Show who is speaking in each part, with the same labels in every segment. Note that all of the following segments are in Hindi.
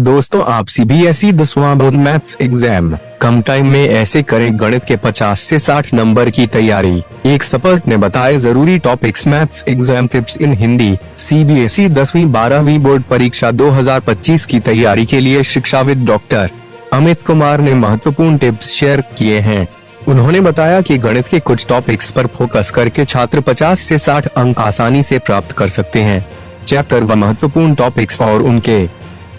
Speaker 1: दोस्तों, आप सीबीएसई 10वां बोर्ड मैथ्स एग्जाम कम टाइम में ऐसे करें गणित के 50 से 60 नंबर की तैयारी। एक एक्सपर्ट ने बताए जरूरी टॉपिक्स। मैथ्स एग्जाम टिप्स इन हिंदी। सीबीएसई 10वीं 12वीं बोर्ड परीक्षा 2025 की तैयारी के लिए शिक्षाविद डॉक्टर अमित कुमार ने महत्वपूर्ण टिप्स शेयर किए हैं। उन्होंने बताया कि गणित के कुछ टॉपिक्स पर फोकस करके छात्र 50 से 60 अंक आसानी से प्राप्त कर सकते हैं। चैप्टर व महत्वपूर्ण टॉपिक्स और उनके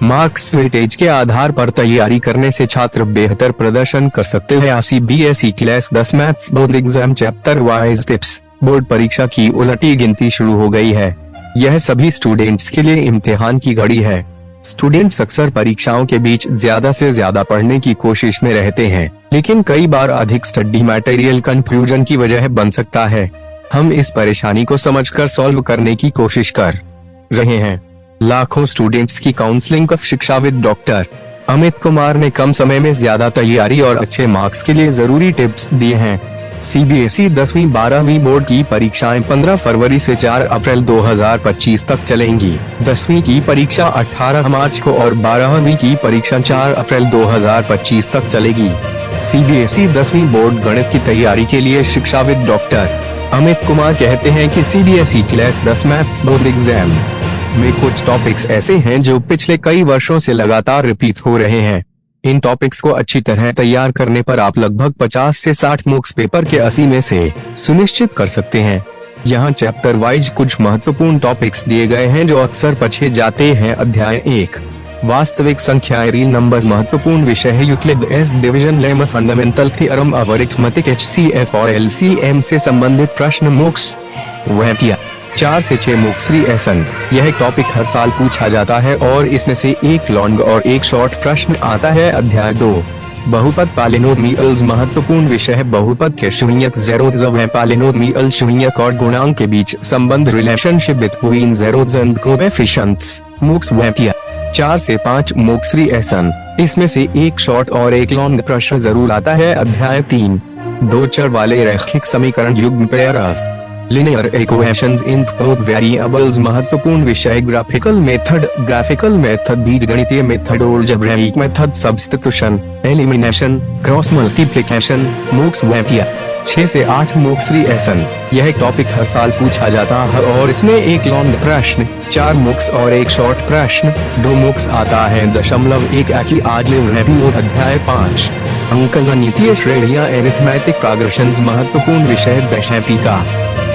Speaker 1: मार्क्स वेटेज के आधार पर तैयारी करने से छात्र बेहतर प्रदर्शन कर सकते हैं। CBSE class 10 maths board exam chapter wise tips. Board परीक्षा की उलटी गिनती शुरू हो गई है। यह सभी स्टूडेंट्स के लिए इम्तिहान की घड़ी है। स्टूडेंट्स अक्सर परीक्षाओं के बीच ज्यादा से ज्यादा पढ़ने की कोशिश में रहते हैं, लेकिन कई बार अधिक स्टडी मटेरियल कंफ्यूजन की वजह बन सकता है। हम इस परेशानी को समझकर सॉल्व करने की कोशिश कर रहे हैं। लाखों स्टूडेंट्स की काउंसलिंग का शिक्षाविद डॉक्टर अमित कुमार ने कम समय में ज्यादा तैयारी और अच्छे मार्क्स के लिए जरूरी टिप्स दिए हैं। सीबीएसई 10वीं 12वीं बोर्ड की परीक्षाएं 15 फरवरी से 4 अप्रैल 2025 तक चलेंगी। 10वीं की परीक्षा 18 मार्च को और 12वीं की परीक्षा 4 अप्रैल 2025 तक चलेगी। सीबीएसई 10वीं बोर्ड गणित की तैयारी के लिए शिक्षाविद डॉक्टर अमित कुमार कहते हैं कि CBSE class 10 maths board exam में कुछ टॉपिक्स ऐसे हैं जो पिछले कई वर्षों से लगातार रिपीट हो रहे हैं। इन टॉपिक्स को अच्छी तरह तैयार करने पर आप लगभग 50 से 60 मॉक्स पेपर के 80 में से सुनिश्चित कर सकते हैं। यहाँ चैप्टर वाइज कुछ महत्वपूर्ण टॉपिक्स दिए गए हैं जो अक्सर पूछे जाते हैं। अध्याय 1 वास्तविक संख्याएं रियल नंबर्स। महत्वपूर्ण विषय है Euclid S division lemma fundamental theorem of arithmetic HCF और एलसीएम से संबंधित प्रश्न। मॉक्स वैतिया 4 से 6 मॉक्स रिएशन। यह टॉपिक हर साल पूछा जाता है और इसमें से एक लॉन्ग और एक शॉर्ट प्रश्न आता है। अध्याय 2 बहुपद पॉलिनोमियल्स। महत्वपूर्ण विषय है बहुपद के शून्यक जेरोज व पॉलिनोमियल शून्यक और गुणांक के बीच संबंध, relationship between zeros and coefficients. मॉक्स वैतिया 4 से 5 मॉक्स रिएशन। इसमें से एक शॉर्ट और एक लॉन्ग प्रश्न जरूर आता है। अध्याय 3 दो चर वाले रैखिक समीकरण युग्म pair of linear equations in 4 variables. महत्वपूर्ण विषय ग्राफिकल मेथड। ग्राफिकल मेथड बीजगणितीय मेथड और algebraic method, substitution, elimination, cross multiplication. मॉक्स वैतिया 6 से 8 मॉक्स रिएशन। यह टॉपिक हर साल पूछा जाता है और इसमें एक लॉन्ग प्रश्न, 4 मॉक्स और एक शॉर्ट प्रश्न, 2 मॉक्स आता है। 1 की आजले। अध्याय 5 अंकगणितीय श्रेणियां एरिथमेटिक प्रोग्रेशंस। महत्वपूर्ण विषय दशैपिका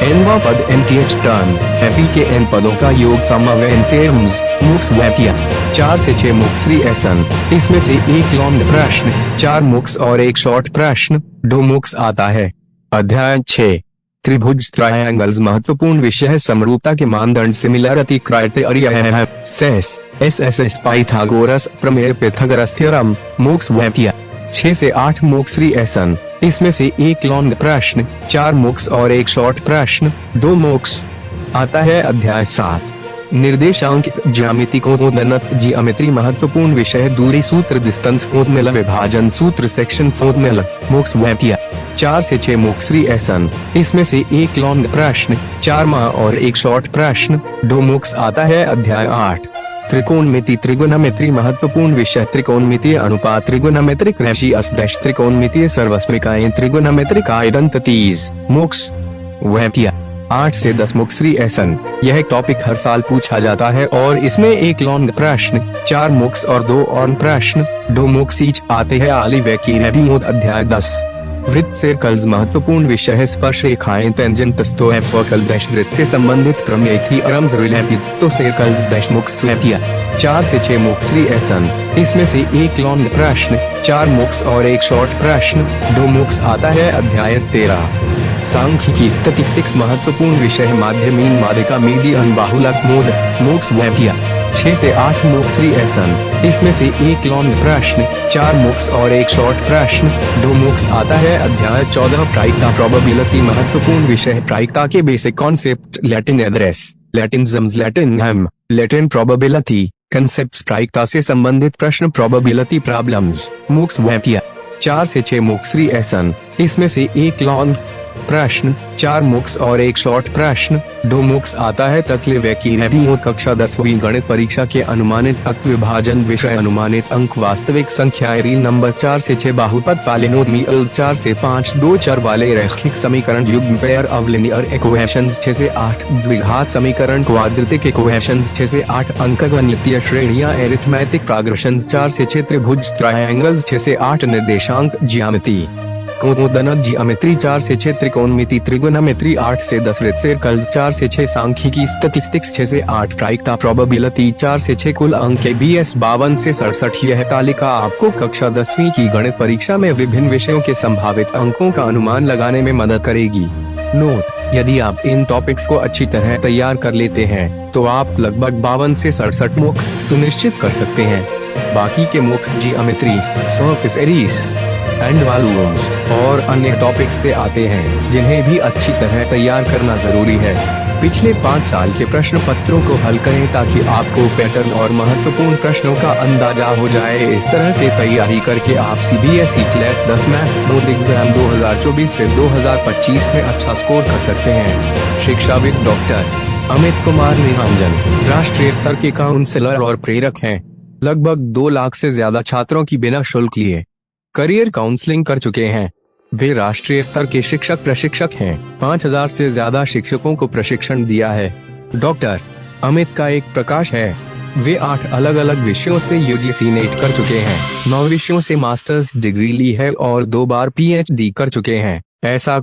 Speaker 1: एनवा पद एनटीएच टर्न एपी के एन पदों का योग समव्यय इन टर्म्स। मॉक्स वैतिया 4 से 6 मॉक्स रिएशन। इसमें से एक लॉन्ग प्रश्न, 4 मॉक्स और एक शॉर्ट प्रश्न, 2 मॉक्स आता है। अध्याय 6 त्रिभुज ट्रायंगल्स। महत्वपूर्ण विषय है समरूपता के मानदंड, सिमिलरिटी क्राइटेरिया, सेस एस पाइथागोरस प्रमेय, पाइथागोरस थ्योरम। मॉक्स वैतिया 6 से 8 मॉक्स रिएशन। इसमें से एक लॉन्ग प्रश्न, 4 मॉक्स और एक शॉर्ट प्रश्न, 2 मॉक्स आता है। अध्याय 7 निर्देशांक ज्यामिति को जियोमेट्री। महत्वपूर्ण विषय दूरी सूत्र, डिस्टेंस फॉर्मूला, विभाजन सूत्र, सेक्शन फॉर्मूला। मॉक्स वैतिया 4 से 6 मॉक्स रिएशन। इसमें से एक लॉन्ग प्रश्न, 4 माह और एक शॉर्ट प्रश्न, 2 मॉक्स आता है। अध्याय 8 त्रिकोणमिति त्रिगोनोमेट्री। महत्वपूर्ण विषय त्रिकोणमितीय अनुपात, त्रिगोनोमेट्रिक रेशियोस, त्रिकोणमितीय सर्वसमीकरण, त्रिगोनोमेट्रिक आइडेंटिटीज। मॉक्स वैतिया 8 से 10 मॉक्स रिएशन। यह टॉपिक हर साल पूछा जाता है और इसमें एक लॉन्ग प्रश्न, 4 मॉक्स और 2 ऑन प्रश्न, 2 मॉक्स ईच आते हैं। अध्याय 10 वृत्त सर्कल्स। महत्वपूर्ण विषय है स्पर्श रेखाएं, टेंजेंट्स, तो फोकल वृत्त से संबंधित प्रमेय थ्योरम्स रिलेटेड तो सर्कल्स। मॉक्स वैतिया 4 से 6 मॉक्स रिएशन। इसमें से एक लॉन्ग प्रश्न, 4 मॉक्स और एक शॉर्ट प्रश्न, 2 मॉक्स आता है। अध्याय 13 सांख्यिकी स्टैटिस्टिक्स। महत्वपूर्ण विषय है माध्यमीन, माध्यिका, मीडियन, बाहुलक, मोड। मॉक्स वैतिया 6 से 8 मॉक्स रिएशन। इसमें से एक लॉन्ग प्रश्न, 4 मॉक्स और एक शॉर्ट प्रश्न, 2 मॉक्स आता है। अध्याय 14 प्रायिकता प्रोबेबिलिटी। महत्वपूर्ण विषय है प्रायिकता के basic concept, Latin address, Latinisms, Latin हेम, लैटिन प्रोबेबिलिटी कंसेप्ट, प्रायिकता से संबंधित प्रश्न, प्रोबेबिलिटी प्रॉब्लम्स। मॉक्स वैतिया 4 से 6 मॉक्स रिएशन। इसमें से एक लॉन्ग प्रश्न, 4 मुक्स और 1 शॉर्ट प्रश्न, 2 मुक्स आता है तत्व की रेडियो कक्षा 10वीं गणित परीक्षा के अनुमानित अंक विभाजन विषय अनुमानित अंक वास्तविक संख्याएं रील नंबर 4 से 6 बहुपद पॉलिनोमियल्स 4 से 5 दो चर वाले रैखिक समीकरण युग्म पेयर ऑफ लीनियर इक्वेशंस 6 से 8 द्विघात समीकरण क्वाड्रेटिक इक्वेशंस 6 से 8 अंकगणितीय श्रेणियां एरिथमेटिक प्रोग्रेशंस 4 से 6 त्रिभुज ट्रायंगल्स 6 से 8 निर्देशांक ज्यामिति कोणोदनक ज्योमेट्री 4 से 6 त्रिकोणमिति त्रिगोनोमेट्री 8 से 10 वृत्त सर्कल्स 4 से 6 सांख्यिकी स्टैटिस्टिक्स 6 से 8 प्रायिकता प्रोबेबिलिटी 4 से 6 कुल अंक BS 52 से 67। यह तालिका आपको कक्षा 10वीं की गणित परीक्षा में विभिन्न विषयों के संभावित अंकों का अनुमान लगाने में मदद करेगी। नोट: यदि आप इन टॉपिक्स को अच्छी तरह तैयार कर लेते हैं तो आप लगभग 52 से 67 मुक्स सुनिश्चित कर सकते हैं। बाकी के मुक्स geometry, surface areas and volumes और अन्य टॉपिक्स से आते हैं, जिन्हें भी अच्छी तरह तैयार करना जरूरी है। पिछले 5 साल के प्रश्न पत्रों को हल करें ताकि आपको पैटर्न और महत्वपूर्ण प्रश्नों का अंदाजा हो जाए। इस तरह से तैयारी करके आप CBSE class 10 maths board exam 2024 से 2025 में अच्छा स्कोर कर सकते हैं। शिक्षाविद डॉक्टर अमित कुमार निरंजन राष्ट्रीय स्तर के काउंसलर और प्रेरक हैं। लगभग 2 लाख से ज्यादा छात्रों की बिना शुल्क लिए करियर काउंसलिंग कर चुके हैं। वे राष्ट्रीय स्तर के शिक्षक प्रशिक्षक हैं। 5000 से ज्यादा शिक्षकों को प्रशिक्षण दिया है। डॉक्टर अमित का एक प्रकाश है। वे 8 अलग अलग विषयों से UGC नेट कर चुके हैं, 9 विषयों से मास्टर्स डिग्री ली है और 2 बार PhD कर चुके हैं। ऐसा